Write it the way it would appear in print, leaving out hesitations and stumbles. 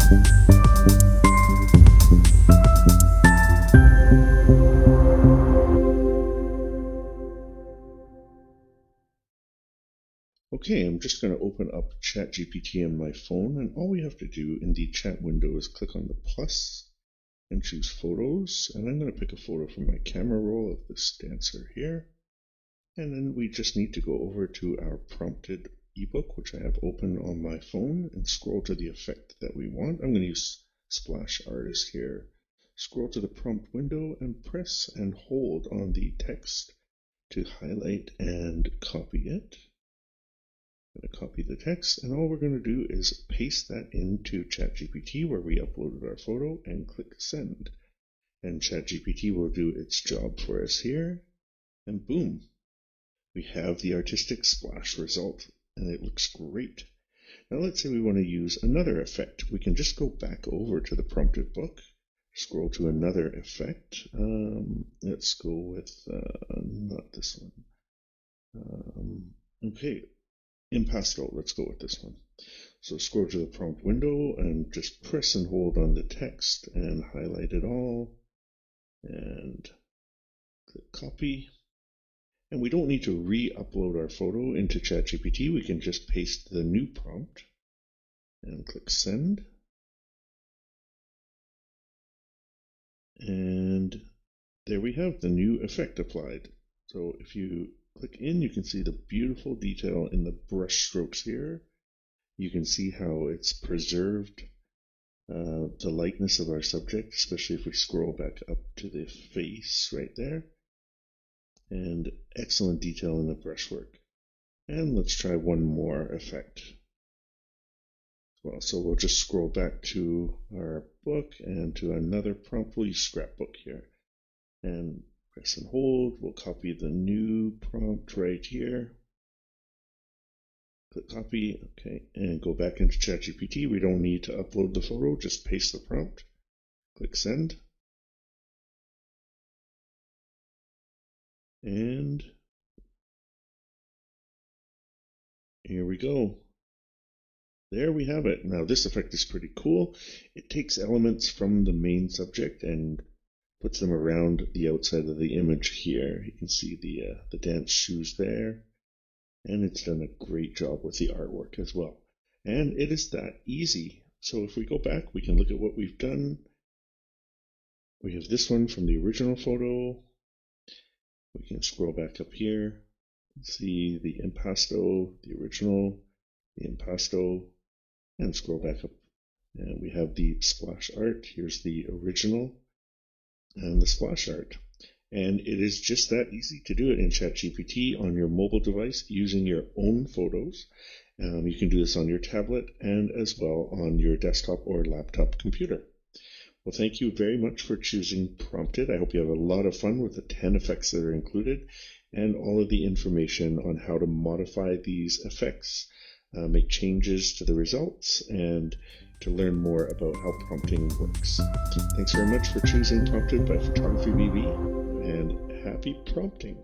Okay, I'm just going to open up ChatGPT on my phone, and all we have to do in the chat window is click on the plus and choose photos, and I'm going to pick a photo from my camera roll of this dancer here, and then we just need to go over to our prompted ebook, which I have open on my phone, and scroll to the effect that we want. I'm going to use Splash Artist here. Scroll to the prompt window and press and hold on the text to highlight and copy it. I'm going to copy the text, and all we're going to do is paste that into ChatGPT where we uploaded our photo and click send. And ChatGPT will do its job for us here, and boom, we have the artistic splash result, and it looks great. Now let's say we want to use another effect. We can just go back over to the prompted book, scroll to another effect. Let's go with, not this one. Okay. Impasto, let's go with this one. So scroll to the prompt window and just press and hold on the text and highlight it all and click copy. And we don't need to re-upload our photo into ChatGPT. We can just paste the new prompt and click send. And there we have the new effect applied. So if you click in, you can see the beautiful detail in the brush strokes here. You can see how it's preserved the likeness of our subject, especially if we scroll back up to the face right there. And excellent detail in the brushwork. And let's try one more effect. Well, so we'll just scroll back to our book and to another prompt. We'll use Scrapbook here. And press and hold. We'll copy the new prompt right here. Click copy, okay, and go back into ChatGPT. We don't need to upload the photo, just paste the prompt. Click send. And here we go. There we have it. Now this effect is pretty cool. It takes elements from the main subject and puts them around the outside of the image here. You can see the dance shoes there. And it's done a great job with the artwork as well. And it is that easy. So if we go back, we can look at what we've done. We have this one from the original photo. We can scroll back up here, see the impasto, the original, the impasto, and scroll back up. And we have the splash art. Here's the original and the splash art. And it is just that easy to do it in ChatGPT on your mobile device using your own photos. You can do this on your tablet and as well on your desktop or laptop computer. Well, thank you very much for choosing Prompted. I hope you have a lot of fun with the 10 effects that are included and all of the information on how to modify these effects, make changes to the results, and to learn more about how prompting works. Thanks very much for choosing Prompted by Photography BB, and happy prompting.